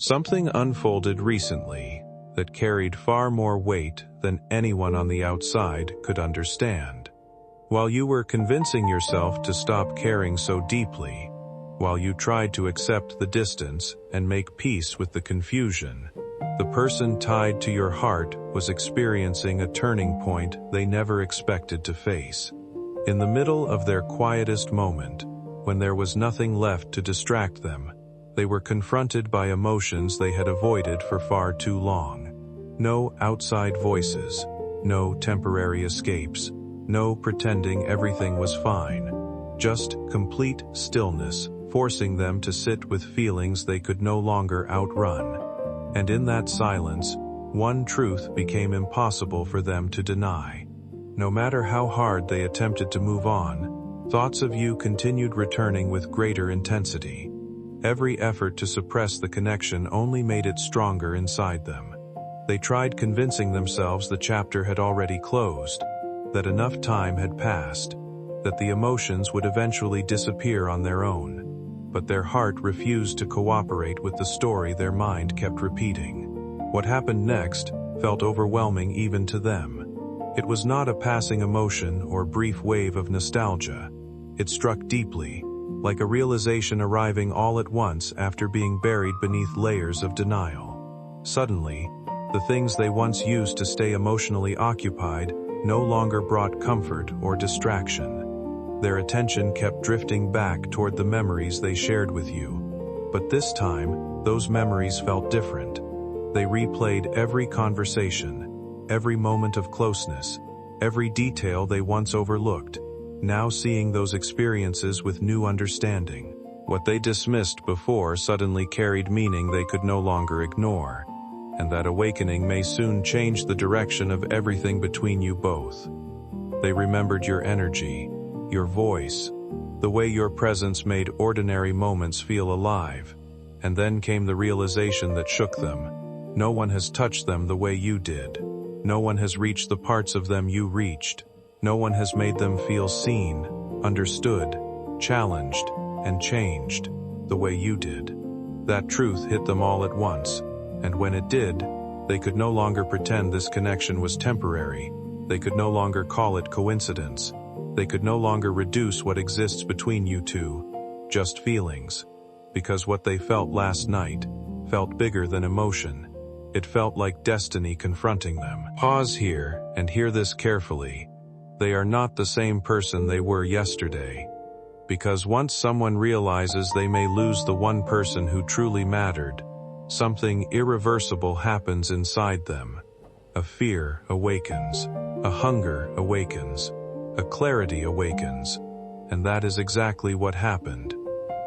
Something unfolded recently that carried far more weight than anyone on the outside could understand. While you were convincing yourself to stop caring so deeply, while you tried to accept the distance and make peace with the confusion, the person tied to your heart was experiencing a turning point they never expected to face. In the middle of their quietest moment, when there was nothing left to distract them, they were confronted by emotions they had avoided for far too long. No outside voices, no temporary escapes, no pretending everything was fine. Just complete stillness, forcing them to sit with feelings they could no longer outrun. And in that silence, one truth became impossible for them to deny. No matter how hard they attempted to move on, thoughts of you continued returning with greater intensity. Every effort to suppress the connection only made it stronger inside them. They tried convincing themselves the chapter had already closed, that enough time had passed, that the emotions would eventually disappear on their own. But their heart refused to cooperate with the story their mind kept repeating. What happened next felt overwhelming even to them. It was not a passing emotion or brief wave of nostalgia. It struck deeply, like a realization arriving all at once after being buried beneath layers of denial. Suddenly, the things they once used to stay emotionally occupied no longer brought comfort or distraction. Their attention kept drifting back toward the memories they shared with you. But this time, those memories felt different. They replayed every conversation, every moment of closeness, every detail they once overlooked, now seeing those experiences with new understanding. What they dismissed before suddenly carried meaning they could no longer ignore, and that awakening may soon change the direction of everything between you both. They remembered your energy, your voice, the way your presence made ordinary moments feel alive, and then came the realization that shook them. No one has touched them the way you did. No one has reached the parts of them you reached. No one has made them feel seen, understood, challenged, and changed the way you did. That truth hit them all at once, and when it did, they could no longer pretend this connection was temporary. They could no longer call it coincidence. They could no longer reduce what exists between you two, just feelings. Because what they felt last night felt bigger than emotion. It felt like destiny confronting them. Pause here and hear this carefully. They are not the same person they were yesterday. Because once someone realizes they may lose the one person who truly mattered, something irreversible happens inside them. A fear awakens. A hunger awakens. A clarity awakens. And that is exactly what happened.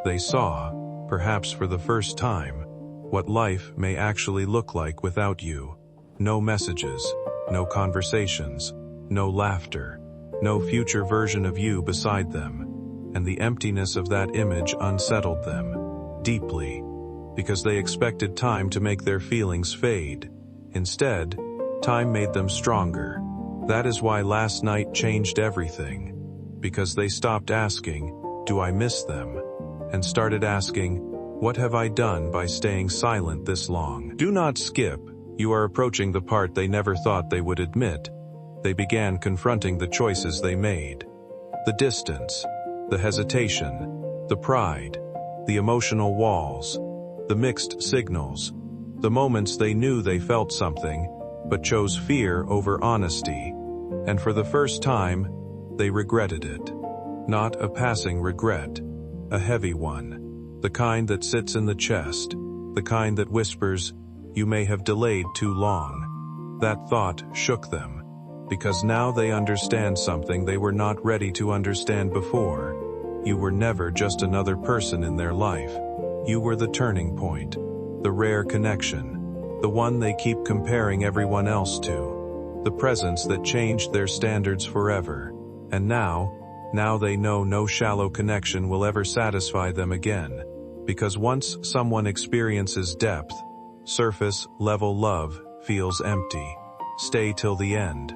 They saw, perhaps for the first time, what life may actually look like without you. No messages, no conversations, no laughter, no future version of you beside them. And the emptiness of that image unsettled them deeply, because they expected time to make their feelings fade. Instead, time made them stronger. That is why last night changed everything. Because they stopped asking, "Do I miss them?" and started asking, "What have I done by staying silent this long?" Do not skip. You are approaching the part they never thought they would admit. They began confronting the choices they made. The distance, the hesitation, the pride, the emotional walls, the mixed signals, the moments they knew they felt something, but chose fear over honesty. And for the first time, they regretted it. Not a passing regret, a heavy one. The kind that sits in the chest, the kind that whispers, "You may have delayed too long." That thought shook them, because now they understand something they were not ready to understand before. You were never just another person in their life. You were the turning point, the rare connection, the one they keep comparing everyone else to, the presence that changed their standards forever. And now they know no shallow connection will ever satisfy them again. Because once someone experiences depth, surface-level love feels empty. Stay till the end.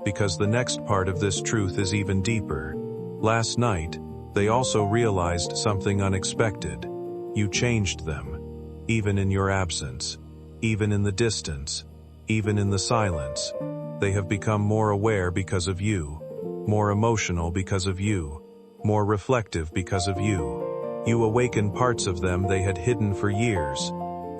Because the next part of this truth is even deeper. Last night, they also realized something unexpected. You changed them. even in your absence, even in the distance, even in the silence. They have become more aware because of you, more emotional because of you, more reflective because of you. You awaken parts of them they had hidden for years,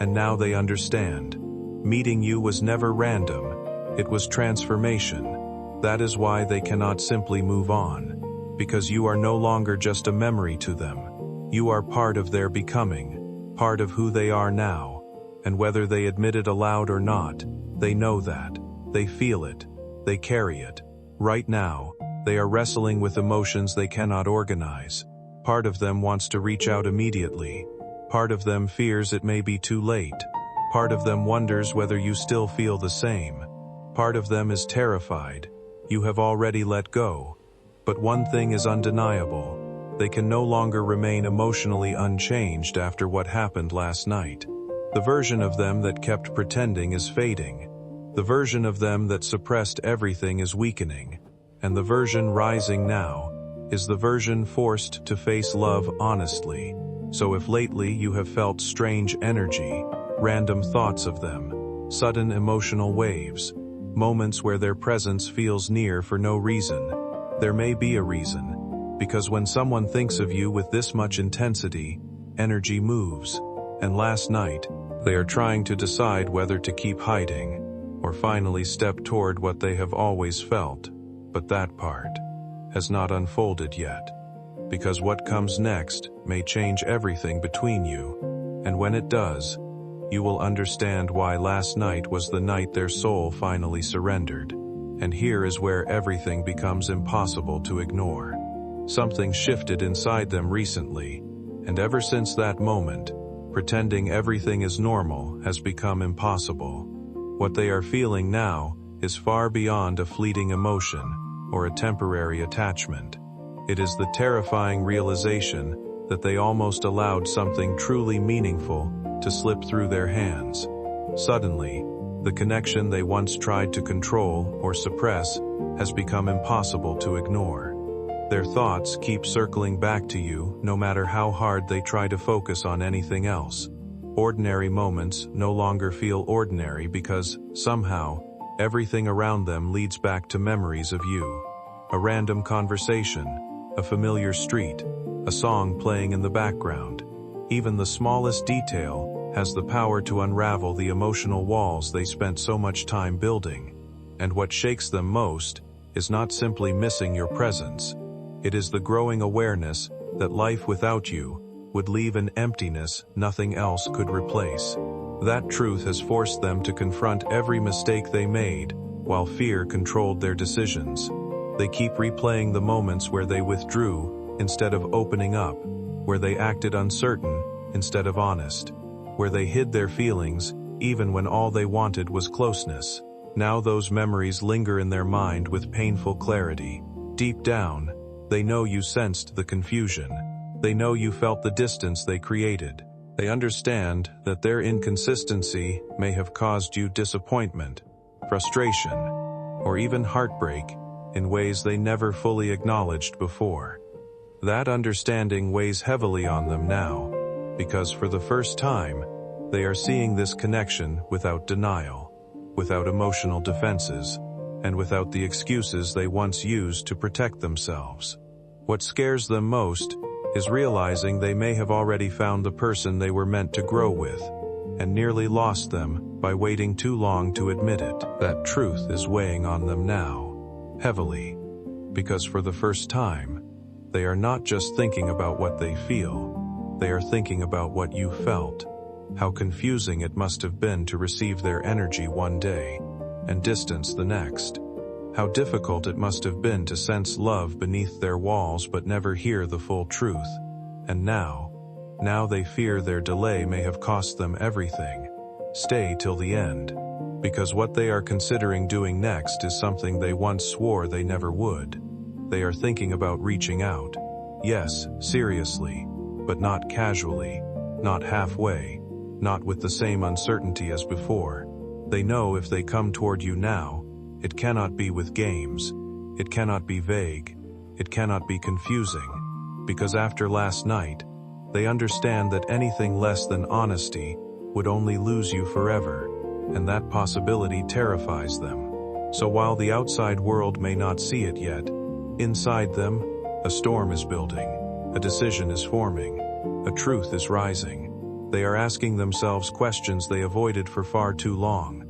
and now they understand. Meeting you was never random, it was transformation. That is why they cannot simply move on, because you are no longer just a memory to them. You are part of their becoming, part of who they are now, and whether they admit it aloud or not, they know that. They feel it. They carry it. Right now, they are wrestling with emotions they cannot organize. Part of them wants to reach out immediately. Part of them fears it may be too late. Part of them wonders whether you still feel the same. Part of them is terrified. You have already let go. But one thing is undeniable. They can no longer remain emotionally unchanged after what happened last night. The version of them that kept pretending is fading. The version of them that suppressed everything is weakening. And the version rising now is the version forced to face love honestly. So if lately you have felt strange energy, random thoughts of them, sudden emotional waves, moments where their presence feels near for no reason, there may be a reason. Because when someone thinks of you with this much intensity, energy moves. And last night, they are trying to decide whether to keep hiding, or finally step toward what they have always felt. But that part has not unfolded yet, because what comes next may change everything between you, and when it does, you will understand why last night was the night their soul finally surrendered. And here is where everything becomes impossible to ignore. Something shifted inside them recently, and ever since that moment, pretending everything is normal has become impossible. What they are feeling now is far beyond a fleeting emotion or a temporary attachment. It is the terrifying realization that they almost allowed something truly meaningful to slip through their hands. Suddenly, the connection they once tried to control or suppress has become impossible to ignore. Their thoughts keep circling back to you no matter how hard they try to focus on anything else. Ordinary moments no longer feel ordinary because, somehow, everything around them leads back to memories of you. A random conversation, a familiar street, a song playing in the background. Even the smallest detail has the power to unravel the emotional walls they spent so much time building. And what shakes them most is not simply missing your presence. It is the growing awareness that life without you would leave an emptiness nothing else could replace. That truth has forced them to confront every mistake they made, while fear controlled their decisions. They keep replaying the moments where they withdrew instead of opening up, where they acted uncertain instead of honest, where they hid their feelings even when all they wanted was closeness. Now those memories linger in their mind with painful clarity. Deep down, they know you sensed the confusion. They know you felt the distance they created. They understand that their inconsistency may have caused you disappointment, frustration, or even heartbreak in ways they never fully acknowledged before. That understanding weighs heavily on them now, because for the first time, they are seeing this connection without denial, without emotional defenses, and without the excuses they once used to protect themselves. What scares them most is realizing they may have already found the person they were meant to grow with, and nearly lost them by waiting too long to admit it. That truth is weighing on them now, heavily, because for the first time, they are not just thinking about what they feel, they are thinking about what you felt. How confusing it must have been to receive their energy one day, and distance the next. How difficult it must have been to sense love beneath their walls but never hear the full truth. And now they fear their delay may have cost them everything. Stay till the end, because what they are considering doing next is something they once swore they never would. They are thinking about reaching out. Yes, seriously, but not casually, not halfway, not with the same uncertainty as before. They know if they come toward you now, it cannot be with games. It cannot be vague. It cannot be confusing. Because after last night, they understand that anything less than honesty would only lose you forever, and that possibility terrifies them. So while the outside world may not see it yet, inside them, a storm is building, a decision is forming, a truth is rising. They are asking themselves questions they avoided for far too long.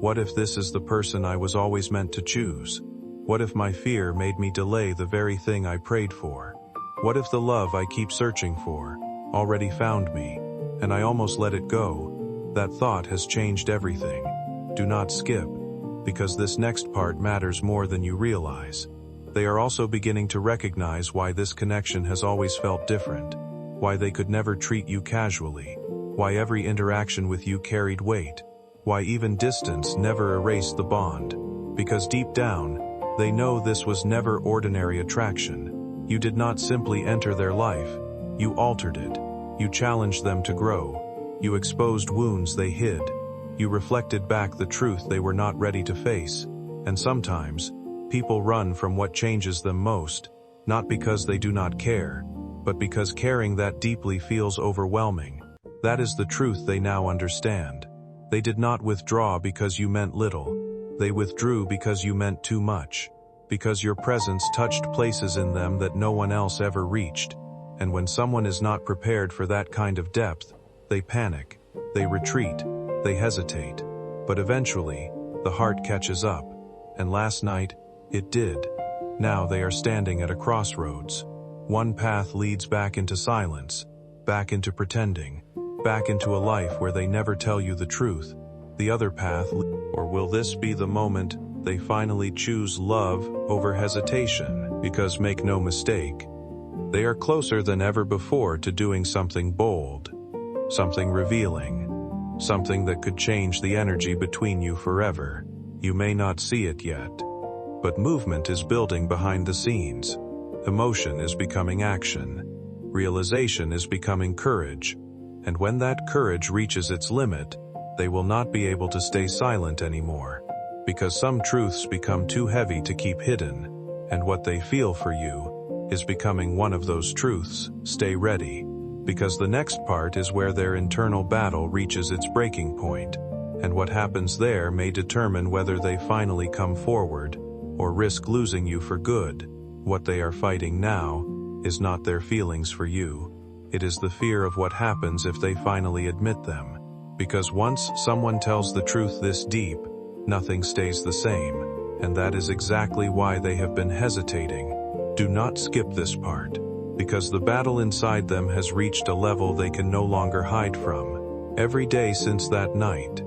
What if this is the person I was always meant to choose? What if my fear made me delay the very thing I prayed for? What if the love I keep searching for already found me, and I almost let it go? That thought has changed everything. Do not skip, because this next part matters more than you realize. They are also beginning to recognize why this connection has always felt different, why they could never treat you casually, why every interaction with you carried weight, why even distance never erased the bond. Because deep down, they know this was never ordinary attraction. You did not simply enter their life, you altered it. You challenged them to grow. You exposed wounds they hid. You reflected back the truth they were not ready to face. And sometimes, people run from what changes them most, not because they do not care, but because caring that deeply feels overwhelming. That is the truth they now understand. They did not withdraw because you meant little. They withdrew because you meant too much. Because your presence touched places in them that no one else ever reached. And when someone is not prepared for that kind of depth, they panic, they retreat, they hesitate. But eventually, the heart catches up. And last night, it did. Now they are standing at a crossroads. One path leads back into silence, back into pretending, back into a life where they never tell you the truth. The other path, or will this be the moment they finally choose love over hesitation? Because make no mistake, they are closer than ever before to doing something bold, something revealing, something that could change the energy between you forever. You may not see it yet, but movement is building behind the scenes. Emotion is becoming action. Realization is becoming courage. And when that courage reaches its limit, they will not be able to stay silent anymore. Because some truths become too heavy to keep hidden, and what they feel for you is becoming one of those truths. Stay ready, because the next part is where their internal battle reaches its breaking point, and what happens there may determine whether they finally come forward, or risk losing you for good. What they are fighting now is not their feelings for you. It is the fear of what happens if they finally admit them. Because once someone tells the truth this deep, nothing stays the same, and that is exactly why they have been hesitating. Do not skip this part, because the battle inside them has reached a level they can no longer hide from. Every day since that night,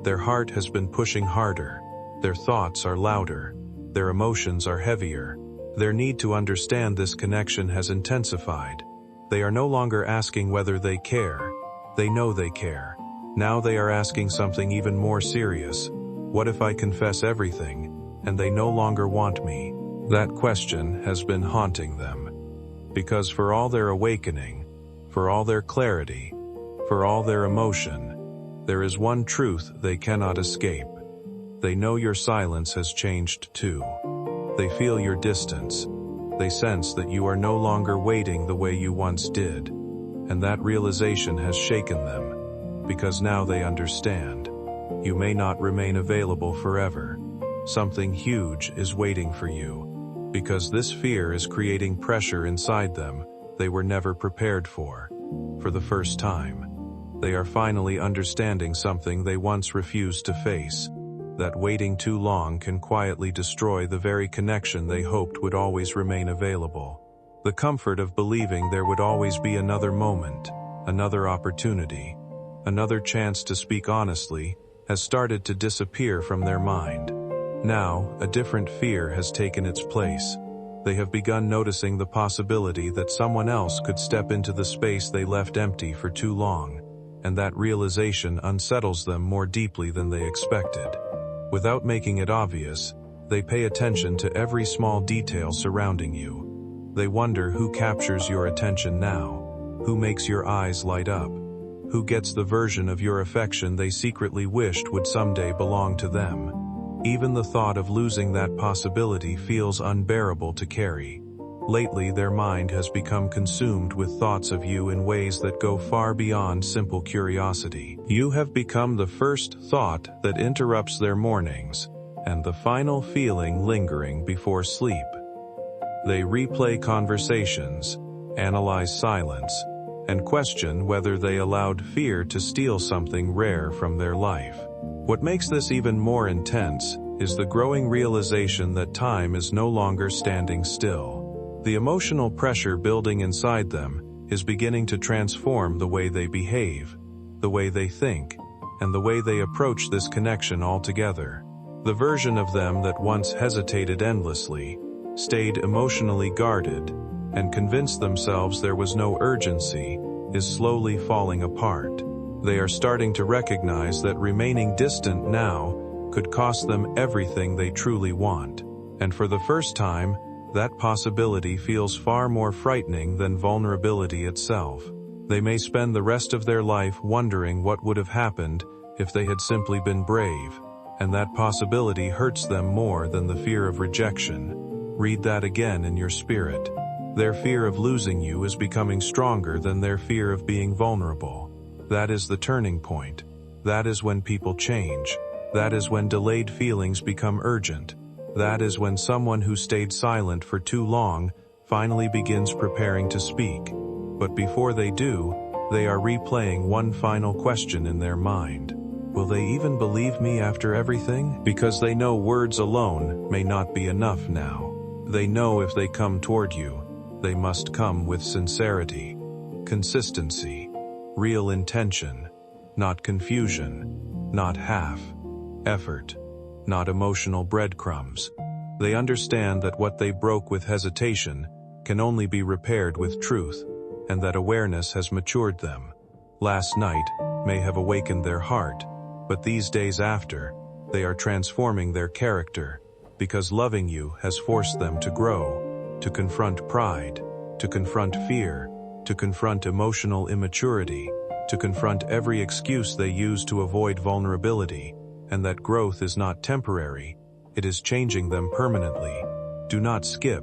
their heart has been pushing harder, their thoughts are louder, their emotions are heavier. Their need to understand this connection has intensified. They are no longer asking whether they care. They know they care. Now they are asking something even more serious. What if I confess everything, and they no longer want me? That question has been haunting them. Because for all their awakening, for all their clarity, for all their emotion, there is one truth they cannot escape. They know your silence has changed too. They feel your distance. They sense that you are no longer waiting the way you once did. And that realization has shaken them, because now they understand. You may not remain available forever. Something huge is waiting for you. Because this fear is creating pressure inside them they were never prepared for. For the first time, they are finally understanding something they once refused to face. That waiting too long can quietly destroy the very connection they hoped would always remain available. The comfort of believing there would always be another moment, another opportunity, another chance to speak honestly, has started to disappear from their mind. Now, a different fear has taken its place. They have begun noticing the possibility that someone else could step into the space they left empty for too long, and that realization unsettles them more deeply than they expected. Without making it obvious, they pay attention to every small detail surrounding you. They wonder who captures your attention now, who makes your eyes light up, who gets the version of your affection they secretly wished would someday belong to them. Even the thought of losing that possibility feels unbearable to carry. Lately, their mind has become consumed with thoughts of you in ways that go far beyond simple curiosity. You have become the first thought that interrupts their mornings, and the final feeling lingering before sleep. They replay conversations, analyze silence, and question whether they allowed fear to steal something rare from their life. What makes this even more intense is the growing realization that time is no longer standing still. The emotional pressure building inside them is beginning to transform the way they behave, the way they think, and the way they approach this connection altogether. The version of them that once hesitated endlessly, stayed emotionally guarded, and convinced themselves there was no urgency, is slowly falling apart. They are starting to recognize that remaining distant now could cost them everything they truly want. And for the first time, that possibility feels far more frightening than vulnerability itself. They may spend the rest of their life wondering what would have happened if they had simply been brave, and that possibility hurts them more than the fear of rejection. Read that again in your spirit. Their fear of losing you is becoming stronger than their fear of being vulnerable. That is the turning point. That is when people change. That is when delayed feelings become urgent. That is when someone who stayed silent for too long finally begins preparing to speak. But before they do, they are replaying one final question in their mind. Will they even believe me after everything? Because they know words alone may not be enough now. They know if they come toward you, they must come with sincerity, consistency, real intention, not confusion, not half effort, not emotional breadcrumbs. They understand that what they broke with hesitation can only be repaired with truth, and that awareness has matured them. Last night may have awakened their heart, but these days after, they are transforming their character, because loving you has forced them to grow, to confront pride, to confront fear, to confront emotional immaturity, to confront every excuse they use to avoid vulnerability, and that growth is not temporary, it is changing them permanently. Do not skip,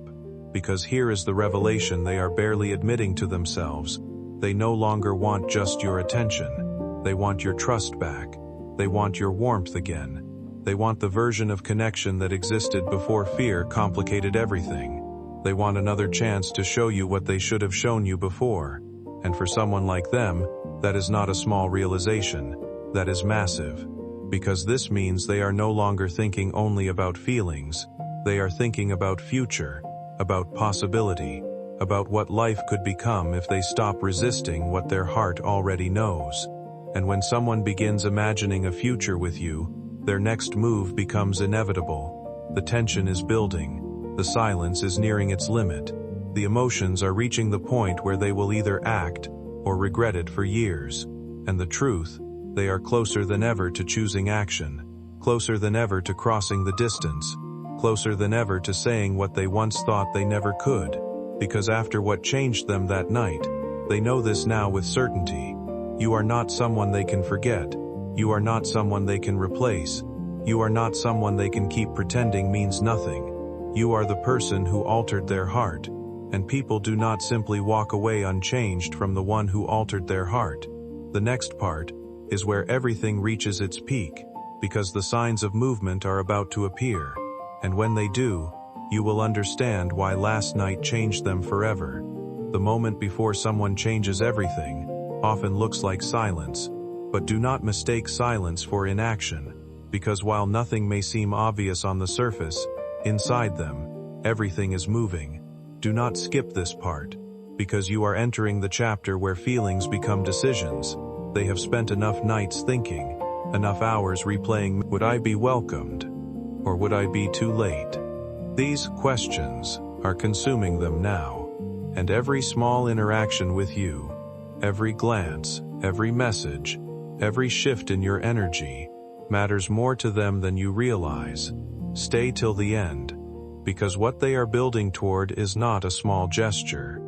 because here is the revelation they are barely admitting to themselves. They no longer want just your attention. They want your trust back. They want your warmth again. They want the version of connection that existed before fear complicated everything. They want another chance to show you what they should have shown you before. And for someone like them, that is not a small realization. That is massive. Because this means they are no longer thinking only about feelings. They are thinking about future, about possibility, about what life could become if they stop resisting what their heart already knows. And when someone begins imagining a future with you, their next move becomes inevitable. The tension is building. The silence is nearing its limit. The emotions are reaching the point where they will either act or regret it for years. And the truth, they are closer than ever to choosing action, closer than ever to crossing the distance, closer than ever to saying what they once thought they never could. Because after what changed them that night, they know this now with certainty. You are not someone they can forget. You are not someone they can replace. You are not someone they can keep pretending means nothing. You are the person who altered their heart. And people do not simply walk away unchanged from the one who altered their heart. The next part is where everything reaches its peak, because the signs of movement are about to appear. And when they do, you will understand why last night changed them forever. The moment before someone changes everything often looks like silence, but do not mistake silence for inaction, because while nothing may seem obvious on the surface, inside them, everything is moving. Do not skip this part, because you are entering the chapter where feelings become decisions. They have spent enough nights thinking, enough hours replaying, would I be welcomed, or would I be too late? These questions are consuming them now, and every small interaction with you, every glance, every message, every shift in your energy, matters more to them than you realize. Stay till the end, because what they are building toward is not a small gesture.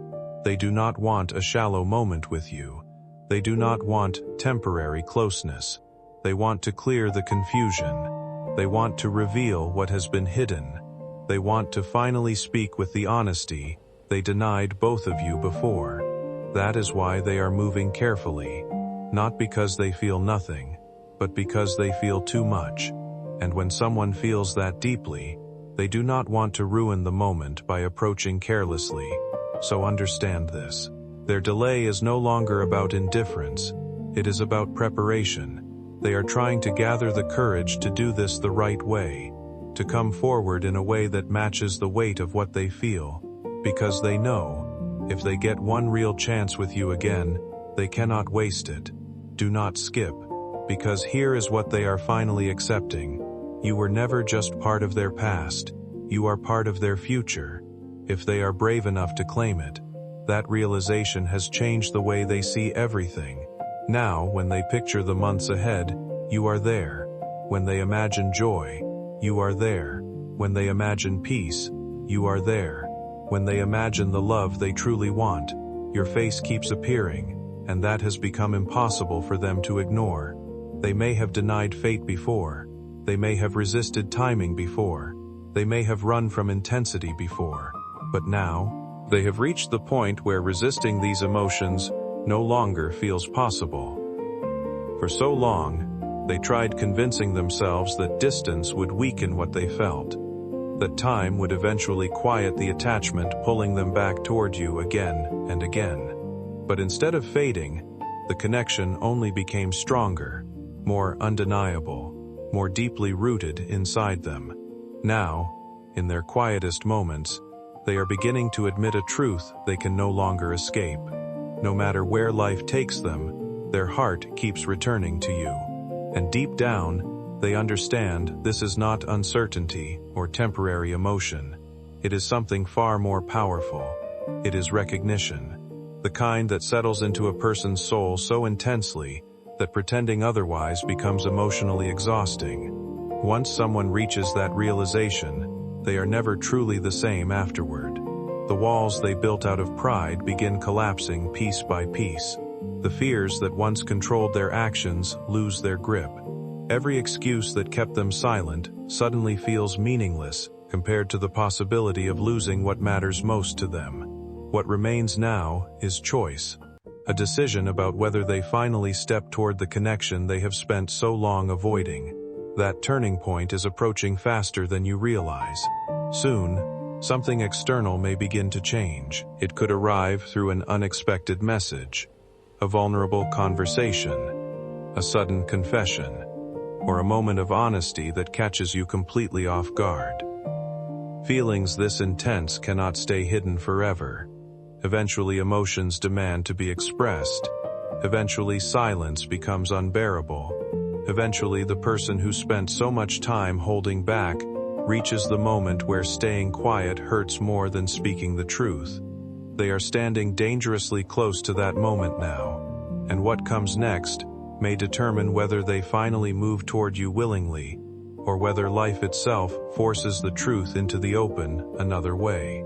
They do not want a shallow moment with you. They do not want temporary closeness. They want to clear the confusion. They want to reveal what has been hidden. They want to finally speak with the honesty They denied both of you before. That is why they are moving carefully. Not because they feel nothing, but because they feel too much. And when someone feels that deeply, they do not want to ruin the moment by approaching carelessly. So understand this. Their delay is no longer about indifference. It is about preparation. They are trying to gather the courage to do this the right way, to come forward in a way that matches the weight of what they feel, because they know, if they get one real chance with you again, they cannot waste it. Do not skip, because here is what they are finally accepting. You were never just part of their past. You are part of their future. If they are brave enough to claim it, that realization has changed the way they see everything. Now, when they picture the months ahead, you are there. When they imagine joy, you are there. When they imagine peace, you are there. When they imagine the love they truly want, your face keeps appearing, and that has become impossible for them to ignore. They may have denied fate before. They may have resisted timing before. They may have run from intensity before. But now, they have reached the point where resisting these emotions no longer feels possible. For so long, they tried convincing themselves that distance would weaken what they felt, that time would eventually quiet the attachment, pulling them back toward you again and again. But instead of fading, the connection only became stronger, more undeniable, more deeply rooted inside them. Now, in their quietest moments, they are beginning to admit a truth they can no longer escape. No matter where life takes them, their heart keeps returning to you. And deep down, they understand this is not uncertainty or temporary emotion. It is something far more powerful. It is recognition. The kind that settles into a person's soul so intensely that pretending otherwise becomes emotionally exhausting. Once someone reaches that realization, they are never truly the same afterward. The walls they built out of pride begin collapsing piece by piece. The fears that once controlled their actions lose their grip. Every excuse that kept them silent suddenly feels meaningless compared to the possibility of losing what matters most to them. What remains now is choice. A decision about whether they finally step toward the connection they have spent so long avoiding. That turning point is approaching faster than you realize. Soon, something external may begin to change. It could arrive through an unexpected message, a vulnerable conversation, a sudden confession, or a moment of honesty that catches you completely off guard. Feelings this intense cannot stay hidden forever. Eventually, emotions demand to be expressed. Eventually, silence becomes unbearable. Eventually, the person who spent so much time holding back reaches the moment where staying quiet hurts more than speaking the truth. They are standing dangerously close to that moment now, and what comes next may determine whether they finally move toward you willingly, or whether life itself forces the truth into the open another way.